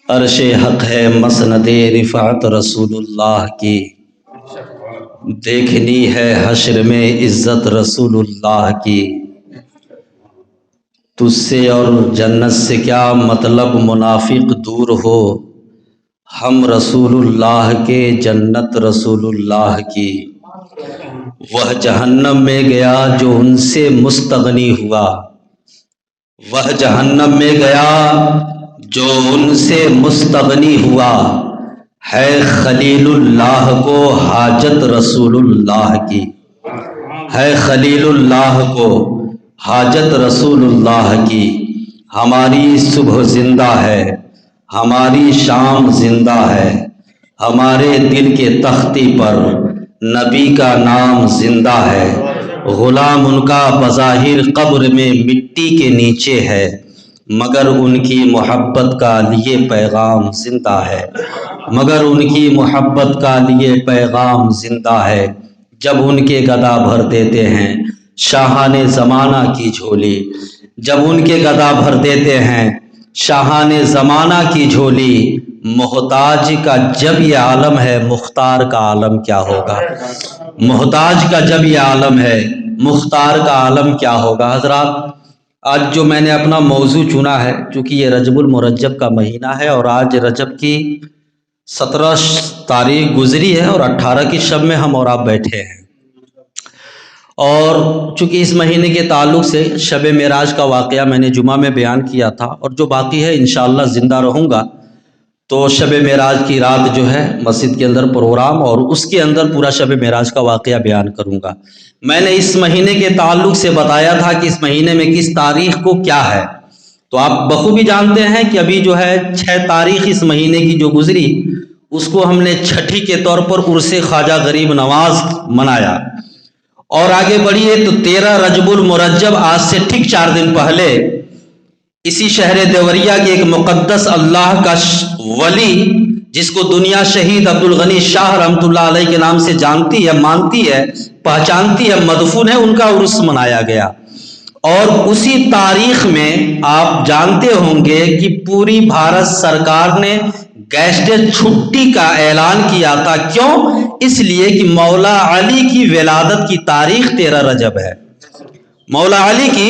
عرش حق ہے مسند رفعت رسول اللہ کی، دیکھنی ہے حشر میں عزت رسول اللہ کی۔ تجھ سے اور جنت سے کیا مطلب منافق دور ہو، ہم رسول اللہ کے جنت رسول اللہ کی۔ وہ جہنم میں گیا جو ان سے مستغنی ہوا، وہ جہنم میں گیا جو ان سے مستغنی ہوا، ہے خلیل اللہ کو حاجت رسول اللہ کی، ہے خلیل اللہ کو حاجت رسول اللہ کی۔ ہماری صبح زندہ ہے، ہماری شام زندہ ہے، ہمارے دل کے تختی پر نبی کا نام زندہ ہے۔ غلام ان کا بظاہر قبر میں مٹی کے نیچے ہے، مگر ان کی محبت کا لیے پیغام زندہ ہے، مگر ان کی محبت کا لیے پیغام زندہ ہے۔ جب ان کے گدا بھر دیتے ہیں شاہان زمانہ کی جھولی، جب ان کے گدا بھر دیتے ہیں شاہان زمانہ کی جھولی، محتاج کا جب یہ عالم ہے مختار کا عالم کیا ہوگا، محتاج کا جب یہ عالم ہے مختار کا عالم کیا ہوگا۔ حضرات، آج جو میں نے اپنا موضوع چنا ہے، چونکہ یہ رجب المرجب کا مہینہ ہے اور آج رجب کی 17 تاریخ گزری ہے اور 18 کی شب میں ہم اور آپ بیٹھے ہیں، اور چونکہ اس مہینے کے تعلق سے شب معراج کا واقعہ میں نے جمعہ میں بیان کیا تھا، اور جو باقی ہے انشاءاللہ زندہ رہوں گا تو شب معراج کی رات جو ہے مسجد کے اندر پروگرام اور اس کے اندر پورا شب معراج کا واقعہ بیان کروں گا۔ میں نے اس مہینے کے تعلق سے بتایا تھا کہ اس مہینے میں کس تاریخ کو کیا ہے، تو آپ بخوبی جانتے ہیں کہ ابھی جو ہے 6 تاریخ اس مہینے کی جو گزری اس کو ہم نے چھٹی کے طور پر عرس خواجہ غریب نواز منایا، اور آگے بڑھیے تو 13 رجب المرجب آج سے ٹھیک 4 دن پہلے اسی شہر دیوریا کے ایک مقدس اللہ کا ولی جس کو دنیا شہید عبدالغنی شاہ رحمۃ اللہ علیہ کے نام سے جانتی ہے، مانتی ہے، پہچانتی ہے، مدفون ہے، ان کا عرس منایا گیا۔ اور اسی تاریخ میں آپ جانتے ہوں گے کہ پوری بھارت سرکار نے گیزٹڈ چھٹی کا اعلان کیا تھا۔ کیوں؟ اس لیے کہ مولا علی کی ولادت کی تاریخ 13 رجب ہے، مولا علی کی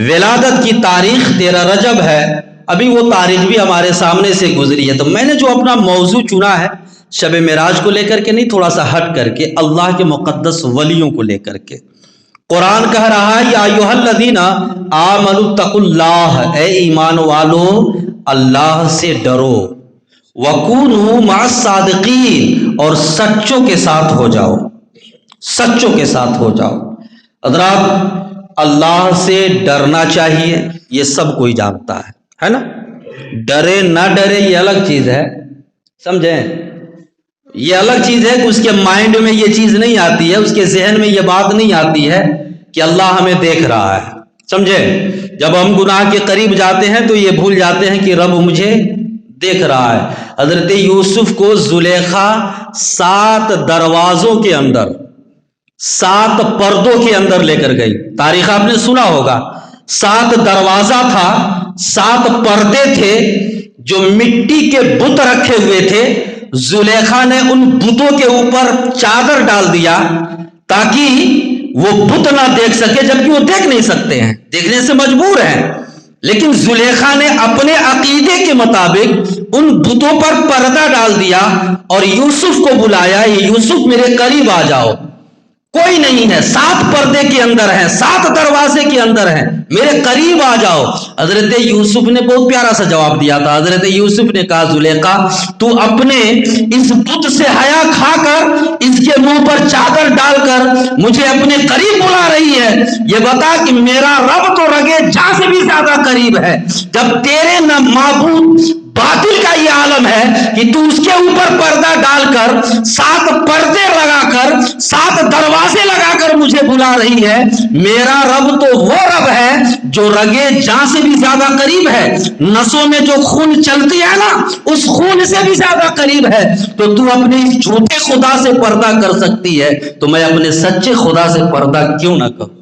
ولادت کی تاریخ 13 رجب ہے۔ ابھی وہ تاریخ بھی ہمارے سامنے سے گزری ہے، تو میں نے جو اپنا موضوع چنا ہے شب معراج کو لے کر کے نہیں، تھوڑا سا ہٹ کر کے اللہ کے مقدس ولیوں کو لے کر کے۔ قرآن کہہ رہا ہے یا ایھا الذین آمنوا اتقوا اللہ، اے ایمان والو اللہ سے ڈرو، وکونوا مع الصادقین، اور سچوں کے ساتھ ہو جاؤ، سچوں کے ساتھ ہو جاؤ۔ حضرات، اللہ سے ڈرنا چاہیے، یہ سب کوئی جانتا ہے نا۔ ڈرے نہ ڈرے یہ الگ چیز ہے، سمجھیں، یہ الگ چیز ہے کہ اس کے مائنڈ میں یہ چیز نہیں آتی ہے، اس کے ذہن میں یہ بات نہیں آتی ہے کہ اللہ ہمیں دیکھ رہا ہے، سمجھے۔ جب ہم گناہ کے قریب جاتے ہیں تو یہ بھول جاتے ہیں کہ رب مجھے دیکھ رہا ہے۔ حضرت یوسف کو زلیخا 7 دروازوں کے اندر، 7 پردوں کے اندر لے کر گئی، تاریخ آپ نے سنا ہوگا۔ 7 دروازہ تھا، 7 پردے تھے جو مٹی کے بت رکھے ہوئے تھے۔ زلیخا نے ان بتوں کے اوپر چادر ڈال دیا تاکہ وہ بت نہ دیکھ سکے، جبکہ وہ دیکھ نہیں سکتے ہیں، دیکھنے سے مجبور ہیں، لیکن زلیخا نے اپنے عقیدے کے مطابق ان بتوں پر پردہ ڈال دیا اور یوسف کو بلایا، یہ یوسف میرے قریب آ جاؤ، کوئی نہیں ہے، 7 پردے کے اندر ہیں، 7 دروازے کے اندر ہیں، میرے قریب آ جاؤ۔ حضرت یوسف نے بہت پیارا سا جواب دیا تھا۔ حضرت یوسف نے کہا زلیخا تو اپنے اس بت سے حیا کھا کر اس کے منہ پر چادر ڈال کر مجھے اپنے قریب بلا رہی ہے، یہ بتا کہ میرا رب تو رگے جاں سے بھی زیادہ قریب ہے۔ جب تیرے نہ معبود باطل کا یہ عالم ہے کہ تو اس کے اوپر پردہ ڈال کر 7 پردے لگا کر 7 دروازے لگا کر مجھے بلا رہی ہے، میرا رب تو وہ رب ہے جو رگے جاں سے بھی زیادہ قریب ہے، نسوں میں جو خون چلتی ہے نا اس خون سے بھی زیادہ قریب ہے۔ تو تو اپنے اس جھوٹے خدا سے پردہ کر سکتی ہے، تو میں اپنے سچے خدا سے پردہ کیوں نہ کروں،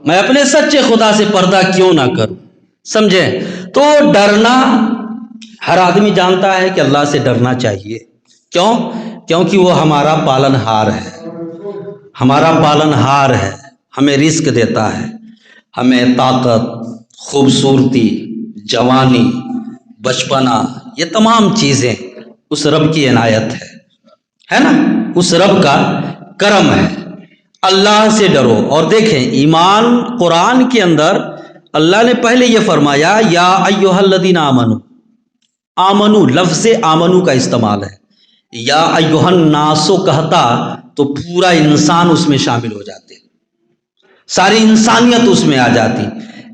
میں اپنے سچے خدا سے پردہ کیوں نہ کروں، سمجھیں۔ تو ڈرنا ہر آدمی جانتا ہے کہ اللہ سے ڈرنا چاہیے. کیوں؟ کیونکہ وہ ہمارا پالن ہار ہے. ہمارا پالن ہار ہے، ہمیں رزق دیتا ہے، ہمیں طاقت، خوبصورتی، جوانی، بچپنا، یہ تمام چیزیں اس رب کی عنایت ہے نا، اس رب کا کرم ہے. اللہ سے ڈرو. اور دیکھیں ایمان قرآن کے اندر اللہ نے پہلے یہ فرمایا یا ایھا الذین آمنو. آمنو لفظ آمنو کا استعمال ہے. یا ایھا الناسو کہتا تو پورا انسان اس میں شامل ہو جاتے، ساری انسانیت اس میں آ جاتی.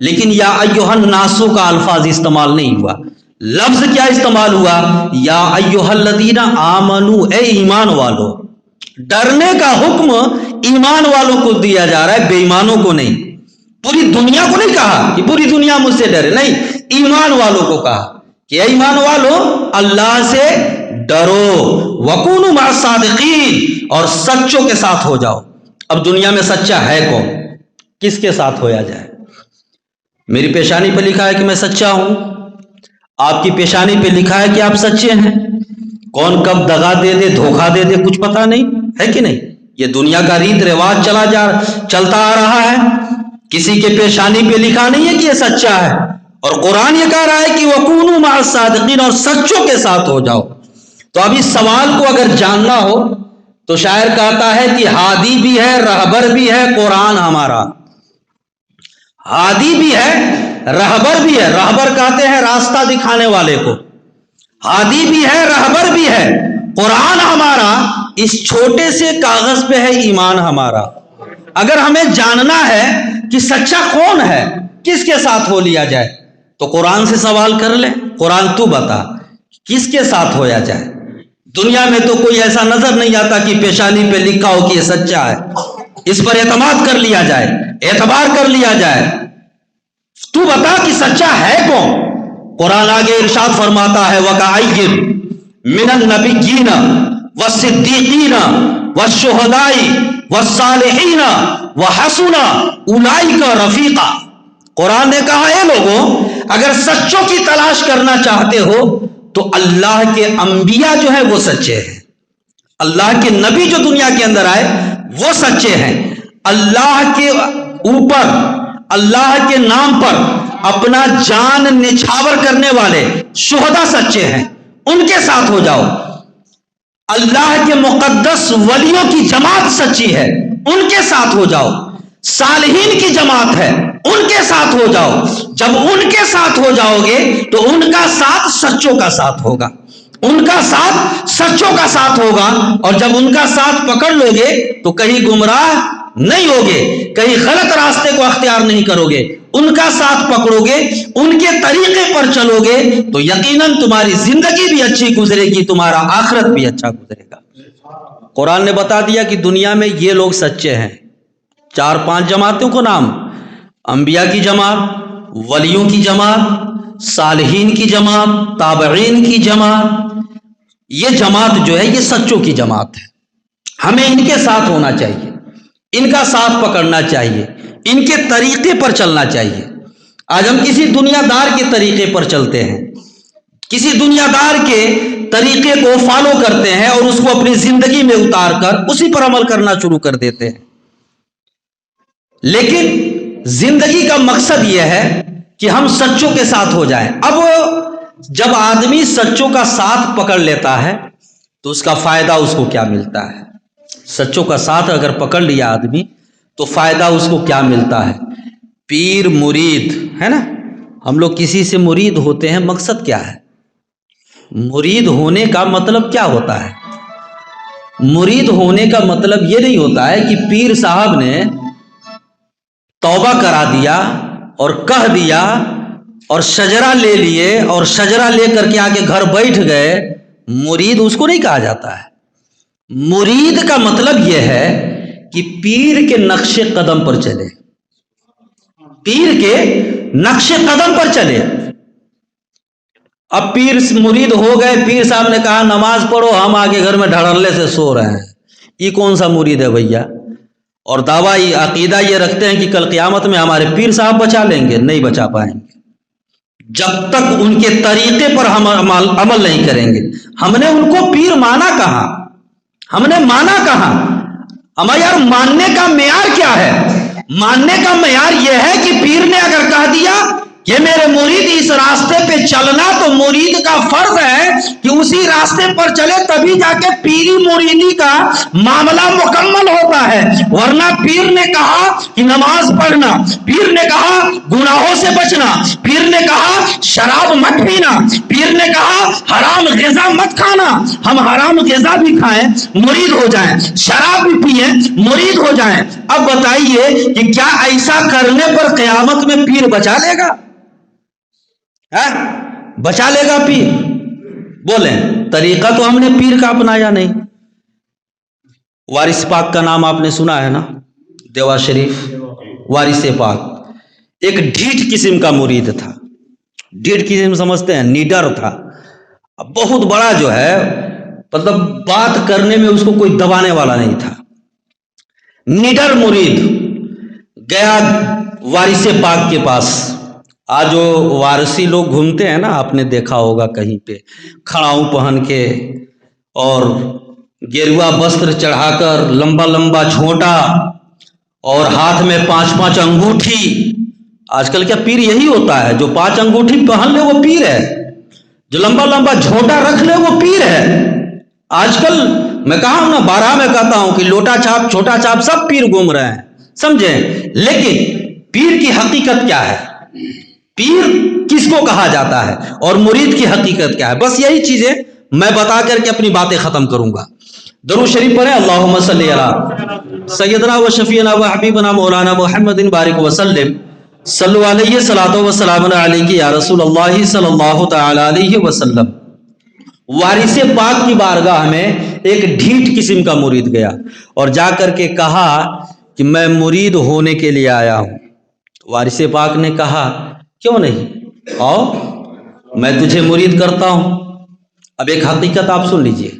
لیکن یا ایھا الناسو کا الفاظ استعمال نہیں ہوا. لفظ کیا استعمال ہوا؟ یا ایھا الذین آمنو، اے ایمان والو. ڈرنے کا حکم ایمان والوں کو دیا جا رہا ہے، بے ایمانوں کو نہیں. پوری دنیا کو نہیں کہا کہ پوری دنیا مجھ سے ڈرے، نہیں، ایمان والوں کو کہا کہ اے ایمان والو اللہ سے ڈرو. وَكُونُوا مَعَ الصَّادِقِينَ، اور سچوں کے ساتھ ہو جاؤ. اب دنیا میں سچا ہے کون؟ کس کے ساتھ ہویا جائے؟ میری پیشانی پہ لکھا ہے کہ میں سچا ہوں، آپ کی پیشانی پہ لکھا ہے کہ آپ سچے ہیں. کون کب دغا دے دے، دھوکہ دے دے، کچھ پتہ نہیں ہے کہ نہیں. یہ دنیا کا ریت رواج چلتا آ رہا ہے. کسی کے پیشانی پہ لکھا نہیں ہے کہ یہ سچا ہے. اور قرآن یہ کہہ رہا ہے کہ وَكُونُوا مَعَ الصَّادِقِينَ، اور سچوں کے ساتھ ہو جاؤ. تو اب اس سوال کو اگر جاننا ہو تو شاعر کہتا ہے کہ ہادی بھی ہے، رہبر بھی ہے قرآن ہمارا. ہادی بھی ہے، رہبر بھی ہے. رہبر کہتے ہیں راستہ دکھانے والے کو. ہادی بھی ہے، رہبر بھی ہے. قرآن ہمارا اس چھوٹے سے کاغذ پہ ہے ایمان ہمارا. اگر ہمیں جاننا ہے کہ سچا کون ہے، کس کے ساتھ ہو لیا جائے، تو قرآن سے سوال کر لیں. قرآن تو بتا کس کے ساتھ ہویا جائے. دنیا میں تو کوئی ایسا نظر نہیں آتا کہ پیشانی پہ لکھا ہو کہ یہ سچا ہے، اس پر اعتماد کر لیا جائے، اعتبار کر لیا جائے. تو بتا کہ سچا ہے کون. قرآن آگے ارشاد فرماتا ہے وَكَأَيٍّ مِّنَ النَّبِيِّينَ وَالصِّدِّيقِينَ وَالشُّهَدَاءِ وَالصَّالِحِينَ وَحَسُنَ أُولَٰئِكَ رَفِيقًا. قرآن نے کہا اے لوگوں، اگر سچوں کی تلاش کرنا چاہتے ہو تو اللہ کے انبیاء جو ہیں وہ سچے ہیں. اللہ کے نبی جو دنیا کے اندر آئے وہ سچے ہیں. اللہ کے اوپر، اللہ کے نام پر اپنا جان نچھاور کرنے والے شہداء سچے ہیں، ان کے ساتھ ہو جاؤ. اللہ کے مقدس ولیوں کی جماعت سچی ہے، ان کے ساتھ ہو جاؤ. صالحین کی جماعت ہے، ان کے ساتھ ہو جاؤ. جب ان کے ساتھ ہو جاؤ گے تو ان کا ساتھ سچوں کا ساتھ ہوگا، ان کا ساتھ سچوں کا ساتھ ہوگا. اور جب ان کا ساتھ پکڑ لو گے تو کہیں گمراہ نہیں ہوگے، کہیں غلط راستے کو اختیار نہیں کرو گے. ان کا ساتھ پکڑو گے، ان کے طریقے پر چلو گے تو یقیناً تمہاری زندگی بھی اچھی گزرے گی، تمہارا آخرت بھی اچھا گزرے گا. قرآن نے بتا دیا کہ دنیا میں یہ لوگ سچے ہیں. 4-5 جماعتوں کو نام: انبیاء کی جماعت، ولیوں کی جماعت، صالحین کی جماعت، تابعین کی جماعت. یہ جماعت جو ہے یہ سچوں کی جماعت ہے. ہمیں ان کے ساتھ ہونا چاہیے، ان کا ساتھ پکڑنا چاہیے، ان کے طریقے پر چلنا چاہیے. آج ہم کسی دنیا دار کے طریقے پر چلتے ہیں، کسی دنیا دار کے طریقے کو فالو کرتے ہیں اور اس کو اپنی زندگی میں اتار کر اسی پر عمل کرنا شروع کر دیتے ہیں. لیکن زندگی کا مقصد یہ ہے کہ ہم سچوں کے ساتھ ہو جائیں. اب جب آدمی سچوں کا ساتھ پکڑ لیتا ہے تو اس کا فائدہ اس کو کیا ملتا ہے؟ سچوں کا ساتھ اگر پکڑ لیا آدمی تو فائدہ اس کو کیا ملتا ہے؟ پیر مرید ہے نا، ہم لوگ کسی سے مرید ہوتے ہیں، مقصد کیا ہے؟ مرید ہونے کا مطلب کیا ہوتا ہے؟ مرید ہونے کا مطلب یہ نہیں ہوتا ہے کہ پیر صاحب نے توبہ کرا دیا اور کہہ دیا اور شجرہ لے لیے اور شجرہ لے کر کے آگے گھر بیٹھ گئے. مرید اس کو نہیں کہا جاتا ہے. مرید کا مطلب یہ ہے کہ پیر کے نقش قدم پر چلے، پیر کے نقش قدم پر چلے. اب پیر مرید ہو گئے، پیر صاحب نے کہا نماز پڑھو، ہم آگے گھر میں ڈھڑلے سے سو رہے ہیں. یہ کون سا مرید ہے بھیا؟ اور دعویٰ عقیدہ یہ رکھتے ہیں کہ کل قیامت میں ہمارے پیر صاحب بچا لیں گے. نہیں بچا پائیں گے. جب تک ان کے طریقے پر ہم عمل نہیں کریں گے. ہم نے ان کو پیر مانا کہاں؟ ہم نے مانا کہاں؟ اما یار ماننے کا معیار کیا ہے؟ ماننے کا معیار یہ ہے کہ پیر نے اگر کہہ دیا کہ میرے مرید اس راستے پہ چلنا، تو مرید کا فرض ہے کہ اسی راستے پر چلے، تبھی جا کے پیری مریدی کا معاملہ مکمل ہوتا ہے. ورنہ پیر نے کہا کہ نماز پڑھنا، پیر نے کہا گناہوں سے بچنا، پیر نے کہا شراب مت پینا، پیر نے کہا حرام غذا مت کھانا. ہم حرام غذا بھی کھائیں مرید ہو جائیں، شراب بھی پیئیں مرید ہو جائیں. اب بتائیے کہ کیا ایسا کرنے پر قیامت میں پیر بچا لے گا؟ بچا لے گا پیر؟ بولیں. طریقہ تو ہم نے پیر کا اپنایا نہیں. وارث پاک کا نام آپ نے سنا ہے نا، دیوا شریف. وارث پاک ایک ڈھیٹ قسم کا مرید تھا. ڈھیٹ قسم سمجھتے ہیں؟ نیڈر تھا، بہت بڑا جو ہے، مطلب بات کرنے میں اس کو کوئی دبانے والا نہیں تھا. نیڈر مرید گیا وارث پاک کے پاس. آج جو وارثی لوگ گھومتے ہیں نا، آپ نے دیکھا ہوگا کہیں پہ کھڑاؤں پہن کے اور گیروا وستر چڑھا کر، لمبا لمبا جھونٹا اور ہاتھ میں 5 انگوٹھی. آج کل کیا پیر یہی ہوتا ہے؟ جو 5 انگوٹھی پہن لے وہ پیر ہے، جو لمبا لمبا جھونٹا رکھ لے وہ پیر ہے. آج کل میں کہا ہوں نا، 12 میں کہتا ہوں کہ لوٹا چھاپ چھوٹا چھاپ سب پیر گھوم رہے ہیں، سمجھیں. لیکن پیر کی حقیقت کیا ہے؟ پیر کس کو کہا جاتا ہے اور مرید کی حقیقت کیا ہے؟ بس یہی چیزیں میں بتا کر کے اپنی باتیں ختم کروں گا. درود شریف پڑھیں. اللہم صلی علی سیدنا و شفیعنا و حبیبنا مولانا محمد بارک وسلم. صلو علیہ صلاۃ و سلام علیہ یا رسول اللہ صلی اللہ تعالی علیہ وسلم. وارث پاک کی بارگاہ میں ایک ڈھیٹ قسم کا مرید گیا اور جا کر کے کہا کہ میں مرید ہونے کے لیے آیا ہوں. وارث پاک نے کہا کیوں نہیں، آؤ میں تجھے مرید کرتا ہوں. اب ایک حقیقت آپ سن لیجئے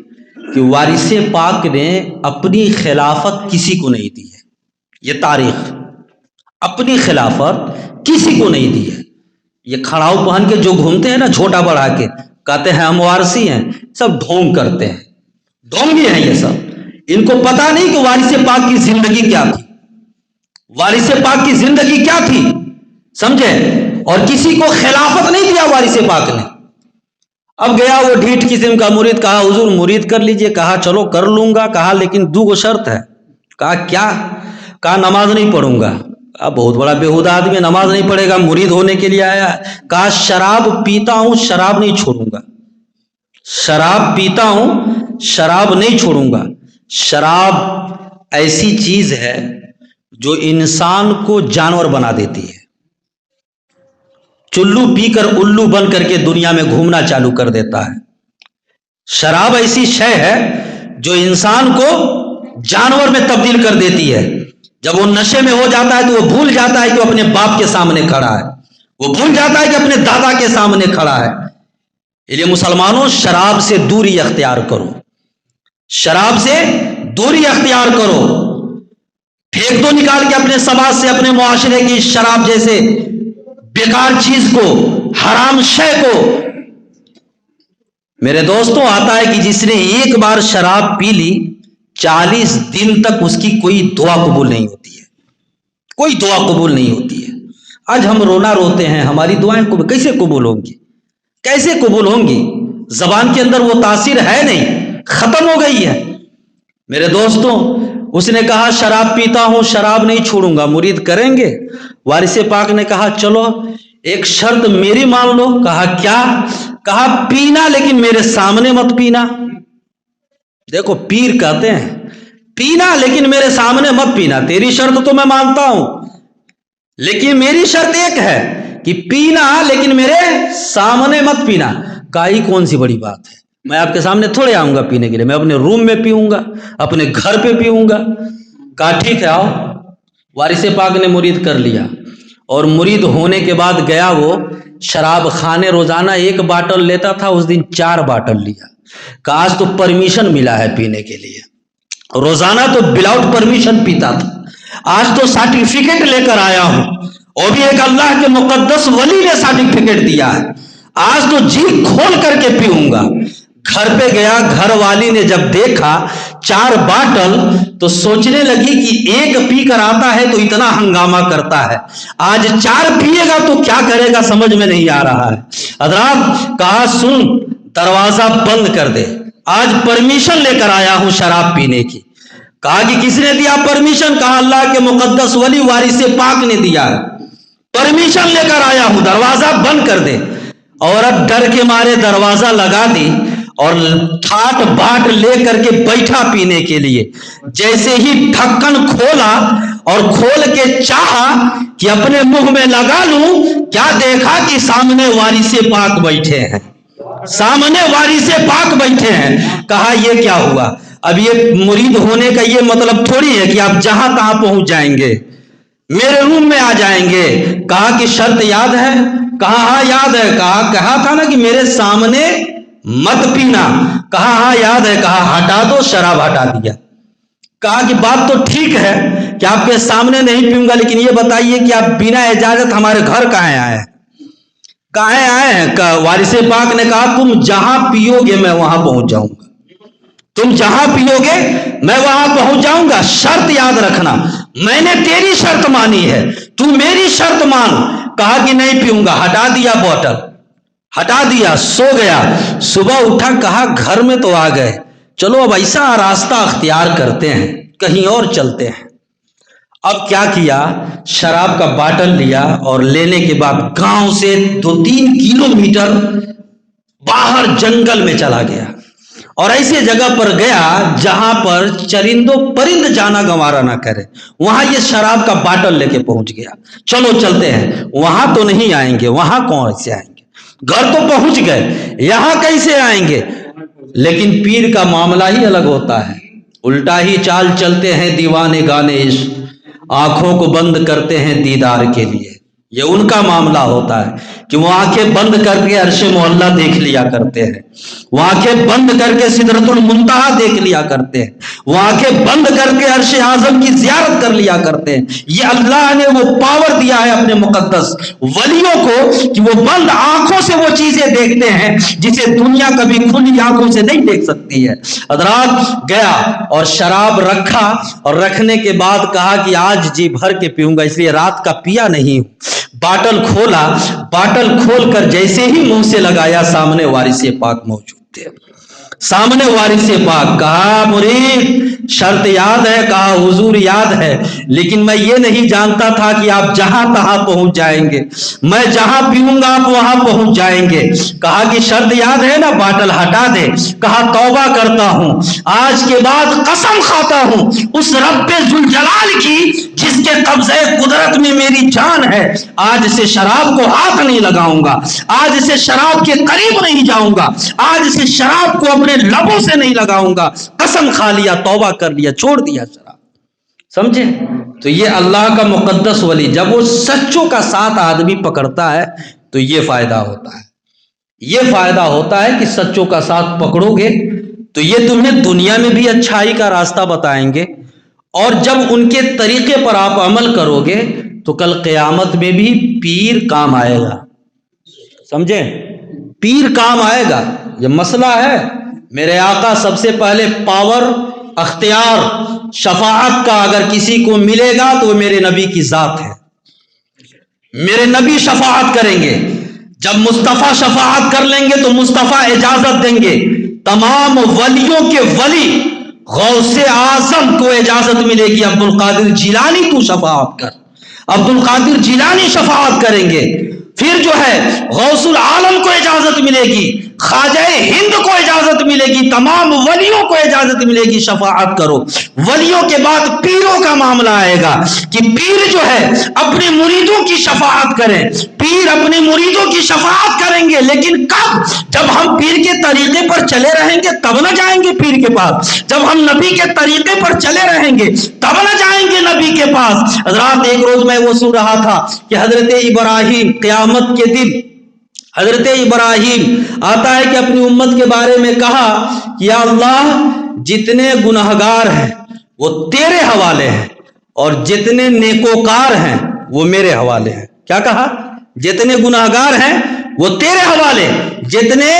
کہ وارث پاک نے اپنی خلافت کسی کو نہیں دی ہے. یہ تاریخ، اپنی خلافت کسی کو نہیں دی ہے. یہ کھڑاؤ پہن کے جو گھومتے ہیں نا، جھوٹا بڑھا کے کہتے ہیں ہم وارثی ہیں، سب ڈھونگ کرتے ہیں، ڈھونگی ہیں یہ سب. ان کو پتا نہیں کہ وارث پاک کی زندگی کیا تھی، وارث پاک کی زندگی کیا تھی، سمجھے. اور کسی کو خلافت نہیں دیا وارث پاک نے. اب گیا وہ ڈھیٹ قسم کا مرید، کہا حضور مرید کر لیجئے. کہا چلو کر لوں گا. کہا لیکن 2 شرط ہے. کہا کیا؟ کہا نماز نہیں پڑھوں گا. اب بہت بڑا بےہودہ آدمی، نماز نہیں پڑھے گا، مرید ہونے کے لیے آیا. کہا شراب پیتا ہوں، شراب نہیں چھوڑوں گا. شراب پیتا ہوں، شراب نہیں چھوڑوں گا. شراب ایسی چیز ہے جو انسان کو جانور بنا دیتی ہے. چلو پی کر الو بن کر کے دنیا میں گھومنا چالو کر دیتا ہے. شراب ایسی شے ہے جو انسان کو جانور میں تبدیل کر دیتی ہے. جب وہ نشے میں ہو جاتا ہے تو وہ بھول جاتا ہے کہ وہ اپنے باپ کے سامنے کھڑا ہے، وہ بھول جاتا ہے کہ اپنے دادا کے سامنے کھڑا ہے. اس لیے مسلمانوں شراب سے دوری اختیار کرو، شراب سے دوری اختیار کرو. پھینک دو نکال کے اپنے سماج سے، اپنے معاشرے کی شراب جیسے بیکار چیز کو، حرام شے کو. میرے دوستوں آتا ہے کہ جس نے ایک بار شراب پی لی 40 دن تک اس کی کوئی دعا قبول نہیں ہوتی ہے، کوئی دعا قبول نہیں ہوتی ہے. آج ہم رونا روتے ہیں، ہماری دعائیں کیسے قبول ہوں گی؟ کیسے قبول ہوں گی؟ زبان کے اندر وہ تاثیر ہے نہیں، ختم ہو گئی ہے. میرے دوستوں اس نے کہا شراب پیتا ہوں، شراب نہیں چھوڑوں گا، مرید کریں گے. وارث پاک نے کہا چلو ایک شرط میری مان لو. کہا کیا؟ کہا پینا لیکن میرے سامنے مت پینا. دیکھو پیر کہتے ہیں پینا لیکن میرے سامنے مت پینا. تیری شرط تو میں مانتا ہوں، لیکن میری شرط ایک ہے کہ پینا لیکن میرے سامنے مت پینا. کہا ہی کون سی بڑی بات ہے، میں آپ کے سامنے تھوڑے آؤں گا پینے کے لیے، میں اپنے روم میں پیوں گا، اپنے گھر پہ پیوں گا. کہا ٹھیک ہے آؤ. وارث پاک نے مرید کر لیا اور مرید ہونے کے بعد گیا وہ شراب خانے. روزانہ 1 باٹل لیتا تھا، اس دن 4 باٹل لیا. کہا آج تو پرمیشن ملا ہے پینے کے لیے. روزانہ تو وداؤٹ پرمیشن پیتا تھا، آج تو سرٹیفکیٹ لے کر آیا ہوں اور بھی ایک اللہ کے مقدس ولی نے سرٹیفکیٹ دیا ہے، آج تو جی کھول کر کے پیوں گا۔ گھر پہ گیا، گھر والی نے جب دیکھا 4 باٹل تو سوچنے لگی کہ ایک پی کر آتا ہے تو اتنا ہنگامہ کرتا ہے، آج 4 پیے گا تو کیا کرے گا سمجھ میں نہیں آ رہا ہے۔ حضرات کہا سن دروازہ بند کر دے، آج پرمیشن لے کر آیا ہوں شراب پینے کی۔ کہا کہ کس نے دیا پرمیشن؟ کہا اللہ کے مقدس ولی وارث پاک نے دیا ہے، پرمیشن لے کر آیا ہوں، دروازہ بند کر دے۔ عورت ڈر کے مارے دروازہ لگا دی اور ٹھاٹ باٹ لے کر کے بیٹھا پینے کے لیے۔ جیسے ہی ڈھکن کھولا اور کھول کے چاہا کہ اپنے منہ میں لگا لوں، کیا دیکھا کہ سامنے وارث پاک بیٹھے ہیں، سامنے وارث پاک بیٹھے ہیں۔ کہا یہ کیا ہوا؟ اب یہ مرید ہونے کا یہ مطلب تھوڑی ہے کہ آپ جہاں تہاں پہنچ جائیں گے، میرے روم میں آ جائیں گے۔ کہا کہ شرط یاد ہے؟ کہا ہاں یاد ہے۔ کہا تھا نا کہ میرے سامنے مت پینا؟ کہا ہاں یاد ہے۔ کہا ہٹا دو، شراب ہٹا دیا۔ کہا کہ بات تو ٹھیک ہے کہ آپ کے سامنے نہیں پیوں گا، لیکن یہ بتائیے کہ آپ بنا اجازت ہمارے گھر کہاں آئے ہیں؟ کہاں آئے ہیں؟ وارث پاک نے کہا تم جہاں پیو گے میں وہاں پہنچ جاؤں گا، تم جہاں پیو گے میں وہاں پہنچ جاؤں گا، شرط یاد رکھنا، میں نے تیری شرط مانی ہے، تو میری شرط مان۔ کہا کہ نہیں پیوں گا، ہٹا دیا بوتل، ہٹا دیا، سو گیا۔ صبح اٹھا، کہا گھر میں تو آ گئے، چلو اب ایسا راستہ اختیار کرتے ہیں، کہیں اور چلتے ہیں۔ اب کیا کیا؟ شراب کا باٹل لیا اور لینے کے بعد گاؤں سے 2-3 کلومیٹر باہر جنگل میں چلا گیا اور ایسے جگہ پر گیا جہاں پر چرند و پرند جانا گوارا نہ کرے، وہاں یہ شراب کا باٹل لے کے پہنچ گیا۔ چلو چلتے ہیں، وہاں تو نہیں آئیں گے، وہاں کون سے آئیں گے، گھر تو پہنچ گئے، یہاں کیسے آئیں گے؟ لیکن پیر کا معاملہ ہی الگ ہوتا ہے، الٹا ہی چال چلتے ہیں دیوانے گانے عشق، آنکھوں کو بند کرتے ہیں دیدار کے لیے۔ یہ ان کا معاملہ ہوتا ہے کہ وہ آنکھیں بند کر کے عرش معلیٰ دیکھ لیا کرتے ہیں، وہ آنکھیں بند کر کے سدرۃ المنتہا دیکھ لیا کرتے ہیں، وہ آنکھیں بند کر کے عرش اعظم کی زیارت کر لیا کرتے ہیں۔ یہ اللہ نے وہ پاور دیا ہے اپنے مقدس ولیوں کو کہ وہ بند آنکھوں سے وہ چیزیں دیکھتے ہیں جسے دنیا کبھی کھلی آنکھوں سے نہیں دیکھ سکتی ہے۔ حضرات گیا اور شراب رکھا، اور رکھنے کے بعد کہا کہ آج جی بھر کے پیوں گا، اس لیے رات کا پیا نہیں ہوں۔ باٹل کھولا، باٹل کھول کر جیسے ہی منہ سے لگایا، سامنے وارث پاک موجود تھے، سامنے وارث پاک۔ کہا مرید شرط یاد ہے؟ کہا حضور یاد ہے، لیکن میں یہ نہیں جانتا تھا کہ آپ جہاں تہاں پہنچ جائیں گے، میں جہاں پیوں گا آپ وہاں پہنچ جائیں گے۔ کہا کہ شرط یاد ہے نا؟ باٹل ہٹا دے۔ کہا توبہ کرتا ہوں، آج کے بعد قسم کھاتا ہوں اس رب ذوالجلال کی جس کے قبضے قدرت میں میری جان ہے، آج سے شراب کو ہاتھ نہیں لگاؤں گا، آج سے شراب کے قریب نہیں جاؤں گا، آج سے شراب کو اپنے لبوں سے نہیں لگاؤں گا۔ قسم کھا لیا، توبہ کر لیا، چھوڑ دیا شراب۔ سمجھے؟ تو یہ اللہ کا مقدس ولی جب وہ سچوں کا ساتھ آدمی پکڑتا ہے تو یہ فائدہ ہوتا ہے، یہ فائدہ ہوتا ہے کہ سچوں کا ساتھ پکڑو گے تو یہ تمہیں دنیا میں بھی اچھائی کا راستہ بتائیں گے، اور جب ان کے طریقے پر آپ عمل کرو گے تو کل قیامت میں بھی پیر کام آئے گا۔ سمجھے؟ پیر کام آئے گا۔ یہ مسئلہ ہے، میرے آقا سب سے پہلے پاور، اختیار، شفاعت کا اگر کسی کو ملے گا تو وہ میرے نبی کی ذات ہے، میرے نبی شفاعت کریں گے۔ جب مصطفیٰ شفاعت کر لیں گے تو مصطفیٰ اجازت دیں گے، تمام ولیوں کے ولی غوث اعظم کو اجازت ملے گی، عبد القادر جیلانی تو شفاعت کر، عبد القادر جیلانی شفاعت کریں گے۔ پھر جو ہے غوث العالم کو اجازت ملے گی، خواجہ ہند کو اجازت ملے گی، تمام ولیوں کو اجازت ملے گی، شفاعت کرو۔ ولیوں کے بعد پیروں کا معاملہ آئے گا کہ پیر جو ہے اپنے مریدوں کی شفاعت کریں، پیر اپنے مریدوں کی شفاعت کریں گے، لیکن کب؟ جب ہم پیر کے طریقے پر چلے رہیں گے تب نہ جائیں گے پیر کے پاس، جب ہم نبی کے طریقے پر چلے رہیں گے تب نہ جائیں گے نبی کے پاس۔ حضرات ایک روز میں وہ سن رہا تھا کہ حضرت ابراہیم قیامت کے دن، حضرت ابراہیم آتا ہے کہ اپنی امت کے بارے میں کہا کہ یا اللہ جتنے گنہگار ہیں وہ تیرے حوالے ہیں اور جتنے نیکوکار ہیں وہ میرے حوالے ہیں۔ کیا کہا؟ جتنے گناہگار ہیں وہ تیرے حوالے، جتنے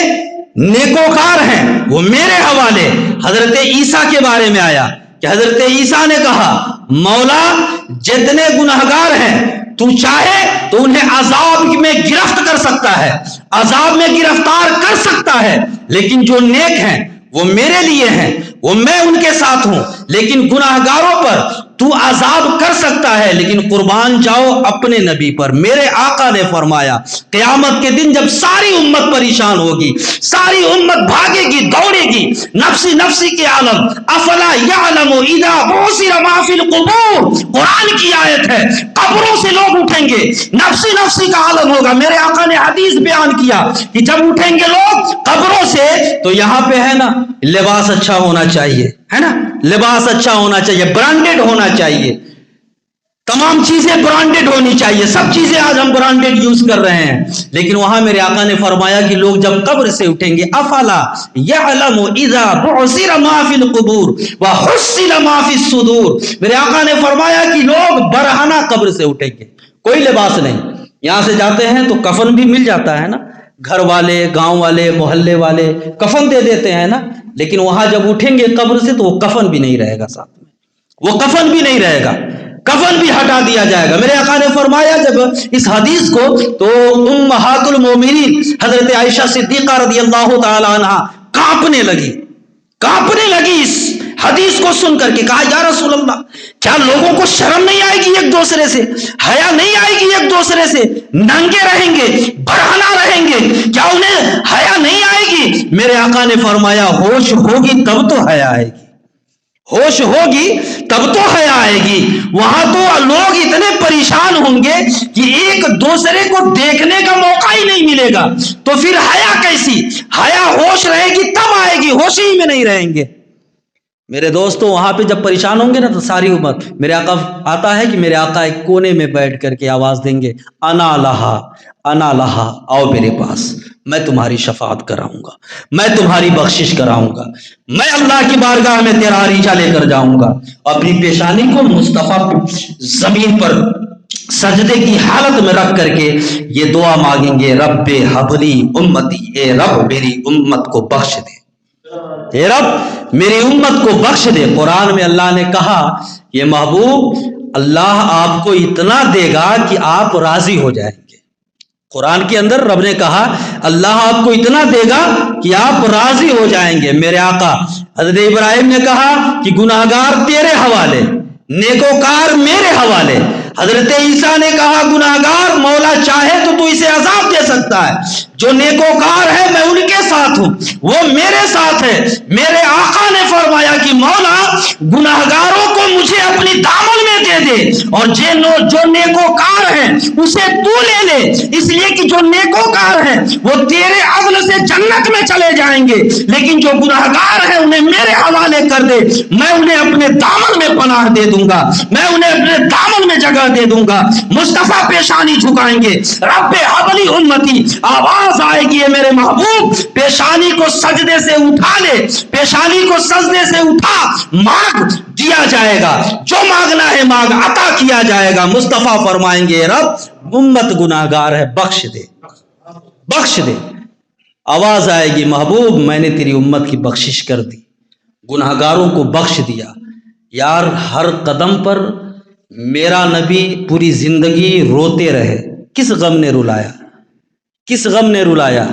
نیکوکار ہیں وہ میرے حوالے۔ حضرت عیسیٰ کے بارے میں آیا کہ حضرت عیسیٰ نے کہا مولا جتنے گناہگار ہیں تو چاہے تو انہیں عذاب میں گرفت کر سکتا ہے، عذاب میں گرفتار کر سکتا ہے، لیکن جو نیک ہیں وہ میرے لیے ہیں، وہ میں ان کے ساتھ ہوں، لیکن گناہگاروں پر تو عذاب کر سکتا ہے لیکن قربان جاؤ اپنے نبی پر۔ میرے آقا نے فرمایا قیامت کے دن جب ساری امت پریشان ہوگی، ساری امت بھاگے گی، دوڑے گی، نفسی نفسی کے عالم، افلا یعلم اذا بعثر ما فی القبور، قرآن کی آیت ہے، قبروں سے لوگ اٹھیں گے، نفسی نفسی کا عالم ہوگا۔ میرے آقا نے حدیث بیان کیا کہ جب اٹھیں گے لوگ قبروں سے تو یہاں پہ ہے نا لباس اچھا ہونا چاہیے، ہے نا، لباس اچھا ہونا چاہیے، برانڈڈ ہونا چاہیے، تمام چیزیں برانڈڈ ہونی چاہیے، سب چیزیں آج ہم برانڈڈ یوز کر رہے ہیں، لیکن وہاں میرے آقا نے فرمایا کہ لوگ جب قبر سے اٹھیں گے افلا یعلم اذا بعثر ما فی القبور وحصل ما فی الصدور، میرے آقا نے فرمایا کہ لوگ برہنہ قبر سے اٹھیں گے، کوئی لباس نہیں، یہاں سے جاتے ہیں تو کفن بھی مل جاتا ہے نا، گھر والے، گاؤں والے، محلے والے کفن دے دیتے ہیں نا، لیکن وہاں جب اٹھیں گے قبر سے تو وہ کفن بھی نہیں رہے گا ساتھ میں، وہ کفن بھی نہیں رہے گا، کفن بھی ہٹا دیا جائے گا۔ میرے آقا نے فرمایا جب اس حدیث کو تو امہات المومنین حضرت عائشہ صدیقہ رضی اللہ تعالی عنہ کانپنے لگی اس حدیث کو سن کر کے، کہا یا رسول اللہ کیا لوگوں کو شرم نہیں آئے گی ایک دوسرے سے، حیا نہیں آئے گی ایک دوسرے سے، ننگے رہیں گے، برہنہ رہیں گے، کیا انہیں حیا نہیں آئے گی؟ میرے آقا نے فرمایا ہوش ہوگی تب تو حیا آئے گی، ہوش ہوگی تب تو حیا آئے گی، وہاں تو لوگ اتنے پریشان ہوں گے کہ ایک دوسرے کو دیکھنے کا موقع ہی نہیں ملے گا، تو پھر حیا کیسی؟ حیا ہوش رہے گی تب آئے گی، ہوش ہی میں نہیں رہیں گے۔ میرے دوستو وہاں پہ جب پریشان ہوں گے نا تو ساری امت، میرے آقا آتا ہے کہ میرے آقا ایک کونے میں بیٹھ کر کے آواز دیں گے انا لہا، آؤ میرے پاس، میں تمہاری شفاعت کراؤں گا، میں تمہاری بخشش کراؤں گا، میں اللہ کی بارگاہ میں تیرا عریجہ لے کر جاؤں گا، اپنی پیشانی کو مصطفیٰ زمین پر سجدے کی حالت میں رکھ کر کے یہ دعا مانگیں گے رب حبلی امتی، اے رب میری امت کو بخش دے، اے رب میری امت کو بخش دے۔ قرآن میں اللہ نے کہا یہ محبوب اللہ آپ کو اتنا دے گا کہ آپ راضی ہو جائیں گے، قرآن کے اندر رب نے کہا اللہ آپ کو اتنا دے گا کہ آپ راضی ہو جائیں گے۔ میرے آقا حضرت ابراہیم نے کہا کہ گناہگار تیرے حوالے، نیکوکار میرے حوالے۔ حضرت عیسیٰ نے کہا گناہگار مولا چاہے تو اسے عذاب دے سکتا ہے، جو نیکوکار ہے میں ان کے ساتھ ہوں، وہ میرے ساتھ ہے۔ میرے آقا نے فرمایا کہ مولا گناہگاروں کو مجھے اپنی دامن میں دے دے، اور جو نیکوکار ہیں اسے تو لے لے، اس لیے کہ جو نیکوکار ہیں وہ تیرے عدل سے جنت میں چلے جائیں گے، لیکن جو گناہگار ہیں انہیں میرے حوالے کر دے، میں انہیں اپنے دامن میں پناہ دے دوں گا، میں انہیں اپنے دامن میں جگہ دے دوں گا۔ مصطفیٰ پیشانی جھکائیں گے، رب حبلی امتی، آواز آئے گی میرے محبوب پیشانی کو سجدے سے اٹھا لے، پیشانی کو سجدے سے اٹھا، مانگ دیا جائے گا، جو مانگنا ہے مانگ، عطا کیا جائے گا۔ مصطفیٰ فرمائیں گے رب امت گناہگار ہے، بخش دے، بخش دے۔ آواز آئے گی محبوب میں نے تیری امت کی بخشش کر دی، گناہگاروں کو بخش دیا۔ یار ہر قدم پر میرا نبی پوری زندگی روتے رہے، کس غم نے رلایا؟ کس غم نے رلایا؟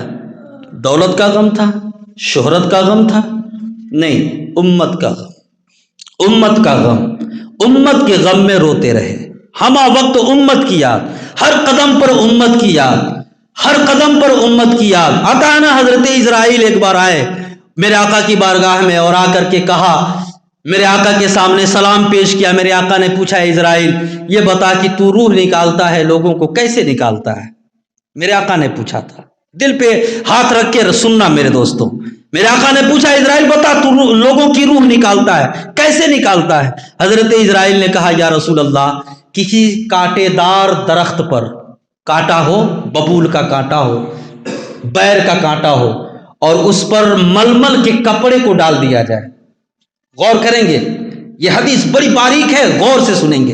دولت کا غم تھا؟ شہرت کا غم تھا؟ نہیں، امت کا غم، امت کا غم، امت کے غم میں روتے رہے، ہمہ وقت امت کی یاد، ہر قدم پر امت کی یاد، ہر قدم پر امت کی یاد۔ آتا ہے نا حضرت اسرائیل ایک بار آئے میرے آقا کی بارگاہ میں اور آ کر کے کہا، میرے آقا کے سامنے سلام پیش کیا۔ میرے آقا نے پوچھا اسرائیل یہ بتا کہ تو روح نکالتا ہے لوگوں کو کیسے نکالتا ہے؟ میرے آقا نے پوچھا تھا، دل پہ ہاتھ رکھ کے سننا میرے دوستوں، میرے آقا نے پوچھا اسرائیل بتا تو لوگوں کی روح نکالتا ہے کیسے نکالتا ہے؟ حضرت اسرائیل نے کہا یا رسول اللہ کسی کانٹے دار درخت پر کانٹا ہو، ببول کا کانٹا ہو، بیر کا کانٹا ہو، اور اس پر ململ کے کپڑے کو ڈال دیا جائے۔ غور کریں گے، یہ حدیث بڑی باریک ہے، غور سے سنیں گے۔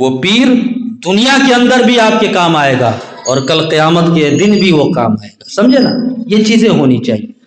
وہ پیر دنیا کے اندر بھی آپ کے کام آئے گا اور کل قیامت کے دن بھی وہ کام آئے گا. سمجھے نا؟ یہ چیزیں ہونی چاہیے.